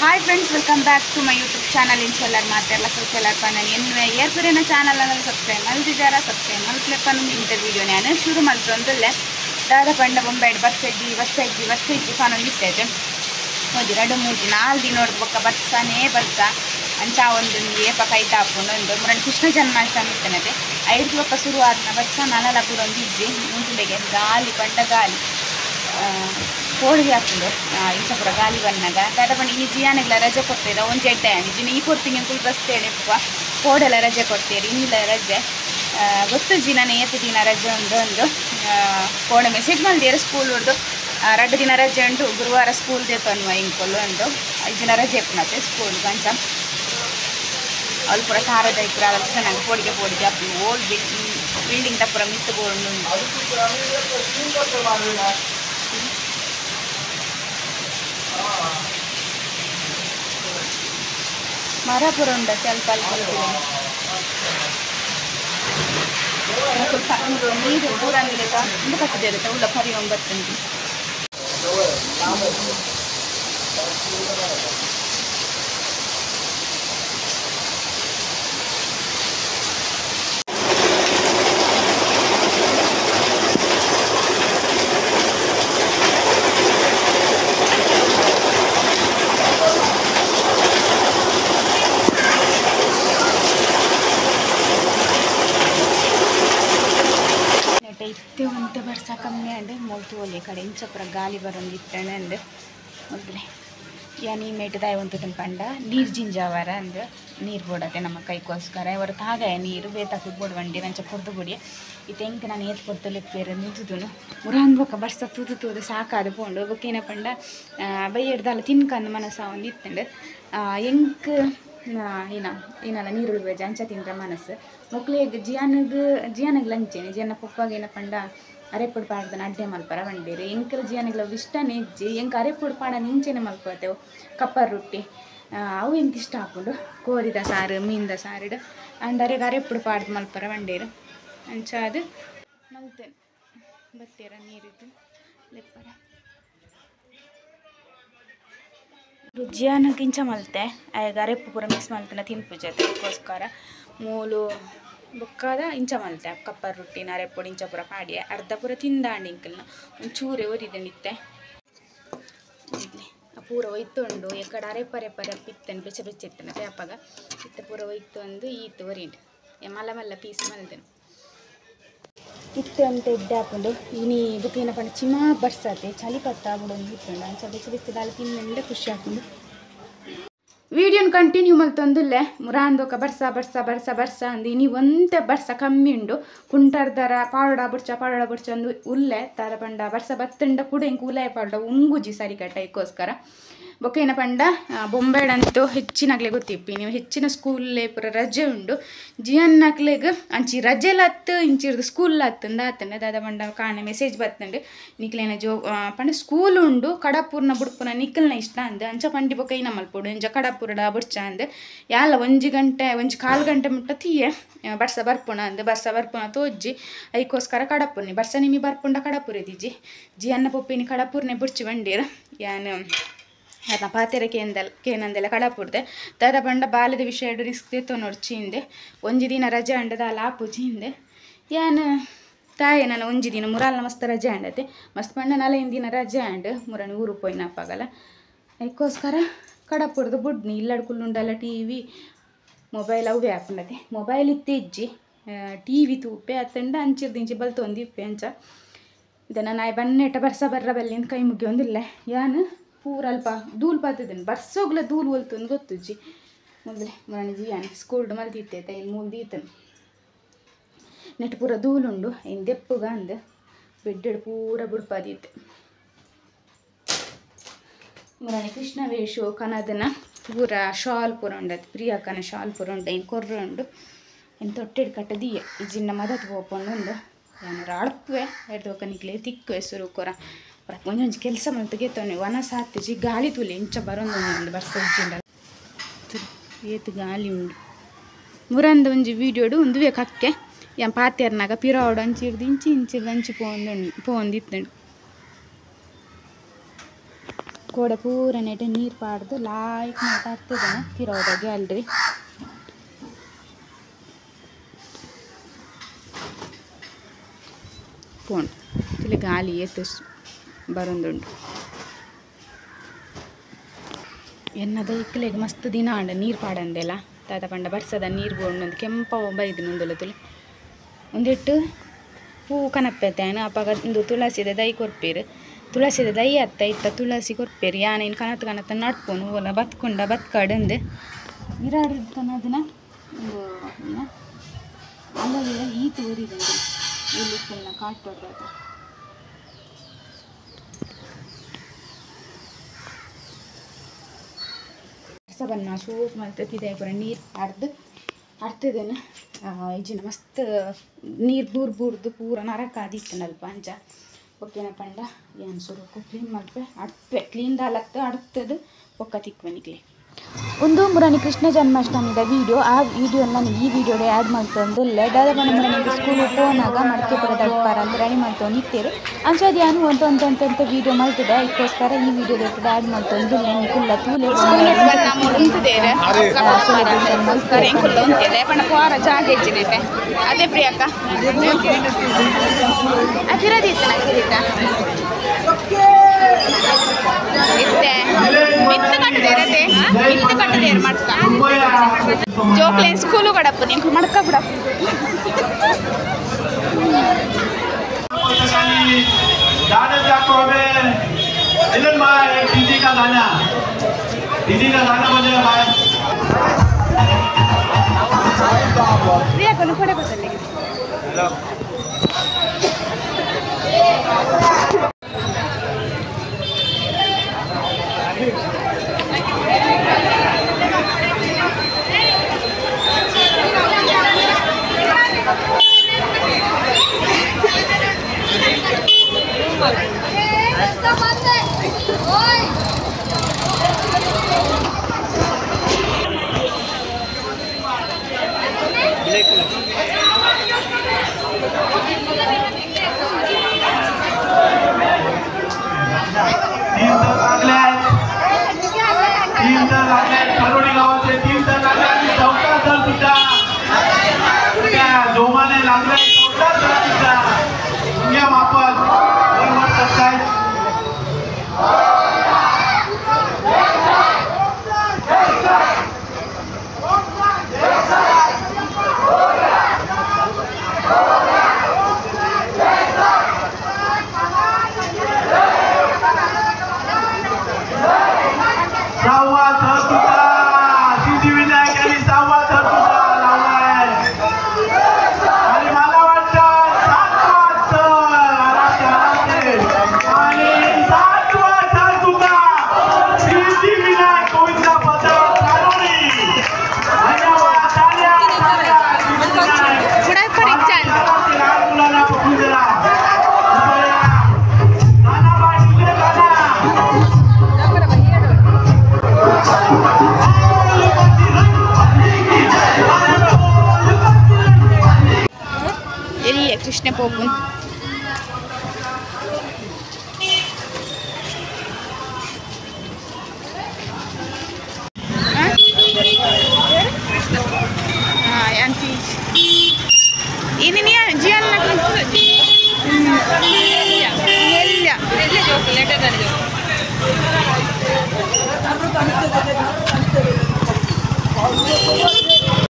Hi friends, welcome back to my YouTube channel. ಇನ್ಶಾಲ್ಲರ್ ಮಾತೆಲ್ಲ ಸ್ವಲ್ಪ ನಾನು ಎನ್ವೆ ಏರ್ಪುರಿನ ಚಾನಲ್ ಅನ್ನು ಸಬ್ಸ್ಕ್ರೈಬ್ ಮಾಡಿದಿದ್ದಾರೆ. ಸಬ್ಸ್ಕ್ರೈಬ್ ಮಾಡ್ಲಿಕ್ಕೆ ಇಂಥ ವಿಡಿಯೋ ನಾನು ಶುರು ಮಾಡ್ತಂದಲ್ಲೇ ದಾದ ಪಂಡ ಬೊಂಬೆಡ್ ಬಸ್ಸೆಜ್ಜಿ ಕಾನೊಂದು ಇರ್ತೈತೆ ಹೋಗಿ 2-3 ದಿನ 4 ದಿನ ನೋಡ್ಬೇಕು ಬರ್ತಾನೇ ಬರ್ತಾ ಅಂತ ಒಂದು ಏಪ ಕೈ ತಾಕೊಂಡು ಒಂದು ಮುರಳಿ ಕೃಷ್ಣ ಜನ್ಮಾಷ್ಟಮಿ ಇರ್ತನದೆ 5 ಒಕ್ಕ ಶುರು ಆದ ಬರ್ಸ ನಾನೆಲ್ಲ ಕೂಡ ಒಂದು ಇಜ್ಜಿ ಮುಂಚೆಗೆ ಗಾಲಿ ಪಂಡ ಗಾಲಿ ಹೋಳಿಗೆ ಹಾಕೊಂಡು ಇಂಚಪುರ ಗಾಲಿ ಬನ್ನಾಗ ದಾದ ಪಂಡ ಈ ಜಿಯಾನೆಲ್ಲ ರಜೆ ಕೊಡ್ತೀರ ಒಂದು ಜಡ್ಡೆ ಅನಿದ್ದೀನಿ ಈ ಕೊಡ್ತೀನಿ ಫುಲ್ ರಸ್ತೆ ಎಳೆಪ್ಪ ಕೋಡೆಲ್ಲ ರಜೆ ಕೊಡ್ತೀರಿ ಇನ್ನಿಲ್ಲ ರಜೆ ಗೊತ್ತು ಜಿ ನಾನು ಏತು ದಿನ ರಜೆ ಒಂದು ಕೋಡೆ ಮೆಸೇಜ್ ಮಾಡಿದ್ದೀರ ಸ್ಕೂಲ್ ಹೊಡೆದು 2 ದಿನ ರಜೆ ಉಂಟು. ಗುರುವಾರ ಸ್ಕೂಲ್ ದೇತನ್ವ ಇಂಕೊಲ್ಲು ಉಂಟು 5 ದಿನ ರಜೆ ಮತ್ತೆ ಸ್ಕೂಲ್ ಅಂತ ಅವ್ರು ಪೂರ ಖಾರದ ಇಬ್ಬರು ಅದಕ್ಕೆ ಚೆನ್ನಾಗಿ ಪೋಡಿಗೆ ಅಪ್ಪಿ ಓಲ್ಡ್ ಬಿಲ್ಡಿಂಗ್ ತಪ್ಪುರ ಮಿತ್ತು ಬೋರ್ಡ್ ಮರ ಪುರ ಉಂಡ ಸ್ವಲ್ಪ ನೀರು ಪೂರ ನೀರು ಇಂದು ಕಟ್ಟಿದೆ ಉಳ್ಳ ಪರಿ 9 ಇತ್ತೆ ಒಂದು ಬರ್ಸ ಕಮ್ಮಿ ಅಂಡ್ ಮೊಲ್ತು ಒಲೆ ಕಡೆ ಇಂಚಪುರ ಗಾಲಿ ಬರೋದು ಇತ್ತಣೆ ಅಂದ್ ಮೊದಲೇ ಯಾನಿ ಮೇಟದಾಯ ಒಂದು ಪಂಡ ನೀರು ಜಿಂಜಾವಾರ ಅಂದ್ರೆ ನೀರು ಬೋಡತ್ತೆ ನಮ್ಮ ಕೈಗೋಸ್ಕರ ಇವರು ತಾಗಾಯ ನೀರು ಬೇತಾಕಿ ಬೋಡ್ವಂಡಿ ರಂಚ ಕೊಡ್ದು ಬಿಡಿ ಇದು ಹೆಂಗೆ ನಾನು ಏತ್ ಕೊಡ್ತಲಿಪ್ಪೇರು ನಿಂತುದು ಮುರಾನ್ಬೊಕ್ಕ ಬರ್ಸ ತುದು ಸಾಕಾದ ಪೋಂಡು ಬೊಕ್ಕೇನ ಪಂಡ ಬೈಯಡ್ದಲ್ಲ ತಿನ್ಕಂದು ಮನಸ್ಸ ಒಂದು ಇತ್ತಂಡು ಹೆಂಗೆ ಏನಲ್ಲ ನೀರುಳ್ಳಿ ವೆಜ್ ಅಂಚ ತಿಂದ್ರೆ ಮನಸ್ಸು ಮಕ್ಳಿಗೆ ಜಿಯಾನಗ್ ಲಂಚೇನೆ ಜಿಯನ್ನ ಪಪ್ಪಾಗೇನ ಪಂಡ ಅರೆಪುಡು ಪಾಡ್ದನ ಅಡ್ಡೆ ಮಲ್ಪರ ಬಂಡೀರಿ ಎಂಕಲ ಜಿಯಾನಗ್ಲ ಇಷ್ಟನೇ ಇಜ್ಜಿ ಎಂಕ ಅರೆಪುಡು ಪಾಡ ನಿಂಚೆನೆ ಮಲ್ಪತ್ತೇವು ಕಪ್ಪರ್ ರೊಟ್ಟಿ ಅವು ಎಂಕ ಇಷ್ಟ ಹಾಕೊಂಡು ಕೋರಿದ ಸಾರು ಮೀನ್ದ ಸಾರಿಡು ಅಂಡ್ ಅರೆಪುಡು ಪಾಡ್ದು ಮಲ್ಪರ ಬಂಡೀರು ಅಂಚ ಅದು ಮಲ್ತೇನೆ ಬತ್ತೀರ ನೀರಿದ್ದು ಲೆಪ್ಪರ ರುಚಿಯಾನ ಕಿಂಚ ಮಲ್ತೆ ಅರೆಪ್ಪು ಪೂರ ಮಿಕ್ಸ್ ಮಲ್ತನ ತಿನ್ಪುಜೆ ಅದಕ್ಕೋಸ್ಕರ ಮೂಲು ಬುಕ್ಕಾದ ಇಂಚ ಮಲ್ತೆ ಕಪ್ಪರ್ ರೊಟ್ಟಿನ ಅರೆಪ್ಪುಡು ಇಂಚ ಪೂರ ಪಾಡಿಯ ಅರ್ಧ ಪೂರ ತಿಂದಾಂಡಿ ಇಂಕಲ್ನ ಒಂಚೂರೆ ಒರಿದೆ ನಿತ್ತೆ ಪೂರ ಒಯ್ತುಂಡು ಎಕಡೆ ಅರೆಪ್ಪರೆ ಪಿತ್ತೇನೆ ಬೆಚ್ಚ ಇತ್ತೇನೆ ಪೇಪಾಗ ಇತ್ತ ಪೂರ ಒಯ್ತು ಒಂದು ಈತು ಒರಿಡು ಮಲ್ಲ ಪೀಸ್ ಮಲ್ತೇನೆ ಇತ್ತು ಅಂತ ಇಡ್ಡೆ ಹಾಕೊಂಡು ಇನಿ ಬುಕ್ಕಿನ ಪಂಡ ಚಿಮಾ ಬರ್ಸತ್ತೆ ಚಳಿ ಪತ್ತಾಗ್ಬಿಡೊಂದು ಇತ್ತುಂಡು ಅಂಚ ಬೆಚ್ಚ ತಿಂದ ಖುಷಿ ಹಾಕೊಂಡು ವಿಡಿಯೋನ ಕಂಟಿನ್ಯೂ ಮಲ್ತೊಂದುಲ್ಲೆ ಮುರಾಂದೋಕ ಬರ್ಸ ಅಂದು ಇನಿ ಒಂತೆ ಬರ್ಸ ಕಮ್ಮಿ ಉಂಡು ಕುಂಟರ್ದರ ಪಾವಡ ಬುಡ್ಚ ಅಂದು ಉಲ್ಲೆ ತರ ಪಂಡ ಬರ್ಸ ಬತ್ತಂಡ ಕೂಡ ಇಂಕ ಉಲಾಯ ಪಾವಡ ಉಂಗುಜಿ ಸರಿ ಕಟ್ಟಕ್ಕೋಸ್ಕರ ಬೊಕ್ಕೇನ ಪಂಡ ಬೊಂಬೆಡಂತೂ ಹೆಚ್ಚಿನಾಗ್ಲೆ ಗೊತ್ತಿಪ್ಪಿ ನೀವು ಹೆಚ್ಚಿನ ಸ್ಕೂಲ್ಲೇ ಪೂರ ರಜೆ ಉಂಡು ಜಿಯನ್ನಕ್ಲೆಗ್ ಅಂಚಿ ರಜೆಲತ್ತು ಇಂಚಿರ್ದು ಸ್ಕೂಲ್ ಹತ್ತಂದ ಆತಂಡ ದಾದ ಪಂಡ ಕಾಣೆ ಮೆಸೇಜ್ ಬತ್ತಂಡು ನಿಕ್ಲೇನ ಪಂಡ ಸ್ಕೂಲ್ ಉಂಡು ಕಡಪೂರ್ನ ಬುಡ್ಪುನ ನಿಕ್ಕಲ್ನ ಇಷ್ಟ ಅಂದು ಅಂಚ ಪಂಡಿ ಬೊಕ್ಕ ಮಲ್ಪೊಡು ಇಂಚ ಕಡಪುರಡ ಬುಡ್ಚ ಅಂದು ಯಾಲ 1 ಗಂಟೆ ಮುಟ್ಟ ತೀಯೆ ಬರ್ಸ ಬರ್ಪುಣ ಅಂದು ಬರ್ಸ ಬರ್ಪುನ ತೋಜ್ಜಿ ಅದಕ್ಕೋಸ್ಕರ ಕಡಪುರ್ನಿ ಬರ್ಸ ನಿಮಿ ಬರ್ಪುಂಡ ಕಡಪುರದಿಜ್ಜಿ ಜಿಯನ್ನ ಪೊಪ್ಪಿನಿ ಕಡಪುರ್ನೆ ಬುಡ್ಚಿ ಬಂಡೀರ ಯಾನು ಅದನ್ನ ಪಾತೆರ ಕೇನಂದೆಲ್ಲ ಕಡಪುಡ್ದೆ ದಾದ ಪಂಡ ಬಾಲ್ಯದ ವಿಷಯ ರಿಸ್ಕ್ ತೆತ್ತೋ ನೋಡ್ಚಿಂದೆ 1 ದಿನ ರಜೆ ಅಂಡದ ಲಾಪುಜಿಂದೆ ಯಾನು ತಾಯಿ ನಾನು 1 ದಿನ ಮುರಾಲ್ನ ಮಸ್ತ್ ರಜೆ ಅಂಡತೆ ಮಸ್ತ್ ಪಂಡ 4 ದಿನ ರಜೆ ಅಂಡ್ ಮುರನಿ ಊರು ಪೋಯ್ನಪ್ಪಾಗಲ್ಲ ಅದಕ್ಕೋಸ್ಕರ ಕಡಪುಡ್ದು ಬುಡ್ನಿ ಇಲ್ಲಡ್ ಕುಲ್ಲುಂಡಲ್ಲ ಟಿವಿ ಮೊಬೈಲ್ ಅವೇ ಹಾಕೊಂಡತೆ ಮೊಬೈಲ್ ಇತ್ತೆ ಇಜ್ಜಿ ಟಿವಿ ತೂಪೆ ಅತ್ತಂಡ ಅಂಚಿರ್ದಿಂಚಿ ಬಲ್ತೊಂದು ಇಪ್ಪೆ ಅಂಚ ಇದನ್ನು ನಾಯಿ ಬನ್ನೆಟ ಬರ್ಸ ಬರ್ರ ಬಲ್ಲಿಂದ ಕೈ ಮುಗಿ ಒಂದಿಲ್ಲ ಯಾನು ಪೂರ ಅಲ್ಪ ಧೂಲ್ ಪಾತಿದ್ದೇನೆ ಬರ್ಸೋಗ್ಲ ಧೂಲ್ ಹೊಲ್ತಂದು ಗೊತ್ತುಜ್ಜಿ ಮೊದಲೇ ಮರಣಿ ಜಿಯಾನಿ ಸ್ಕೂಲ್ಡ್ ಮಲ್ತಿತ್ತೈತೆ ಇಲ್ಲಿ ಮೂಲ್ದೀತನು ನೆಟ್ ಪೂರ ಧೂಲುಂಡು ಇನ್ನು ದೆಪ್ಪುಗ ಅಂದು ಬೆಡ್ಡೆಡ್ ಪೂರ ಬುಡ್ಪಾದಿತ್ತು ಮರಣಿ ಕೃಷ್ಣ ವೇಷು ಕನದನ ಪೂರ ಶಾಲ್ ಪೂರ ಉಂಡದು ಪ್ರಿಯಾಕನ ಶಾಲ್ ಪೂರ ಉಂಡು ಇನ್ನು ಕೊರ್ರೆ ಉಂಡು ಇನ್ನು ತೊಟ್ಟೆಡ್ ಕಟ್ಟದೀಯ ಈ ಜಿನ್ನ ಮದತ್ ಹೋಗ್ಕೊಂಡು ಉಂಡು ಏನಾರು ಅಳಪುವೆ ಎಡ್ದು ನಿಕ್ಲೆ ತಿಕ್ಕು ಹೆಸರು ಕೊರ ಒಂಜೊಂಜಿ ಕೆಲಸ ಮಲ್ತಗೆತ್ತವನಿ ವನ ಸಾತಿಜಿ ಗಾಳಿ ತುಲಿ ಇಂಚ ಬರೋದು ಬರ್ಸ ಇಜ್ಜಿಂಡ ಏತು ಗಾಳಿ ಉಂಡು ಮುರಂದ ಒಂಜಿ ವೀಡಿಯೋಡು ಒಂದುವೆ ಕಕ್ಕೆ ಯಂ ಪಾತೆರ್ನಾಗ ಪಿರಾವಡು ಅಂಚಿರ್ದು ಇಂಚಿರ್ದು ಅಂಚಿ ಪೋಂದಿತ್ತಂಡು ಕೋಡೆ ಪೂರ ನೆಟ್ಟು ನೀರು ಪಾಡ್ದು ಲಾಯ್ಕ್ ಮಾತಾಡ್ತಿದ್ದಾನೆ ತಿರೋದಾಗೆ ಅಲ್ರಿ ಪೋಣ್ ಇಲ್ಲಿ ಗಾಳಿ ಎತ್ತು ಬರೋದುಂಟು ಎನ್ನದ ಇಕ್ಕಲೆಗೆ ಮಸ್ತ್ ದಿನ ಆಂಡ ನೀರು ಪಾಡಂದೆಲ್ಲ ತಾತ ಪಂಡ ಬರ್ಸದ ನೀರು ಬೋಂಡು ಕೆಂಪ ಬೈದು ಮುಂದೊಲ ತುಳಿ ಒಂದಿಟ್ಟು ಹೂ ಕನಪ್ಪೆತ್ತೇನು ಅಪ್ಪಾಗ ಒಂದು ತುಳಸಿದ ದೈ ಕೊರ್ಪೇರು ತುಳಸಿದ ದೈ ಅತ್ತ ಇತ್ತ ತುಳಸಿ ಕೊರ್ಪೇರು ಯಾನೇನು ಕನತ್ತು ಕನತ್ತ ನಡ್ಪೋನು ಹೂವಲ್ಲ ಬತ್ಕೊಂಡ ಬತ್ಕಡಂದು ವಿರಾಡಿದ್ದನ್ನ ಒಂದು ಅಲ್ಲಲ್ಲ ಈತು ಊರಿದಂಗೆ ಇಲ್ಲಿ ಫುಲ್ನ ಕಾಟೋಡ್ದ ಬನ್ನ ಸೂಪ್ ಮತ್ತು ತಿದೆ ಪೂರ ನೀರು ಅರ್ಧದೇನು ಇಜ್ಜಿನ ಮಸ್ತ್ ನೀರು ಬೂರ್ದು ಪೂರ ನರಕಾದಿತ್ತು ನಲ್ಪ ಅಂಚ ಒಕ್ಕಿನ ಪಂಡ ಏನು ಸುರುಕು ಕ್ಲೀನ್ ಮಲ್ಪೆ ಅಡ್ಪೆ ಕ್ಲೀನ್ ದಾಲತ್ತು ಅಡ್ತದು ಒಕ್ಕ ತಿಕ್ವನಿಗ್ಲಿ ಒಂದು ಮುರಾನಿ ಕೃಷ್ಣ ಜನ್ಮಾಷ್ಟಮಿದ ವಿಡಿಯೋ ಆ ವಿಡಿಯೋ ನಾನು ಈ ವಿಡಿಯೋಡೆ ಆ್ಯಡ್ ಮಾಡ್ತಂದು ದಾದ ಬಣ್ಣ ಮುರಾನಿಗೆ ಸ್ಕೂಲು ಹೋನಾಗ ಮಡಕೆ ಪುರ ದಡ್ಪಾರ ಅಂದ್ರೆ ರೆಡಿ ಮಾಡ್ತೇವೆ ನಿಂತೇರು ಅಂಚದು ಏನು ಅಂತ ವಿಡಿಯೋ ಮಾಡ್ತಿದ್ದೆ ಅದಕ್ಕೋಸ್ಕರ ಈ ವಿಡಿಯೋದ ಆ್ಯಡ್ ಮಾಡ್ತಂದು ಕುಲ್ಲ ತೂಲೆ ಅದೇ ಪ್ರಿಯಕ್ಕ ಜೋಕ್ಲೇನ್ ಸ್ಕೂಲು ಕಡಪ್ಪು ನಿಂಗೆ ಮಡ್ಕ ಬಿಡಪ್ಪ ಕೊಡೆ ಬರ್ತದೆ कृष्ण पोपन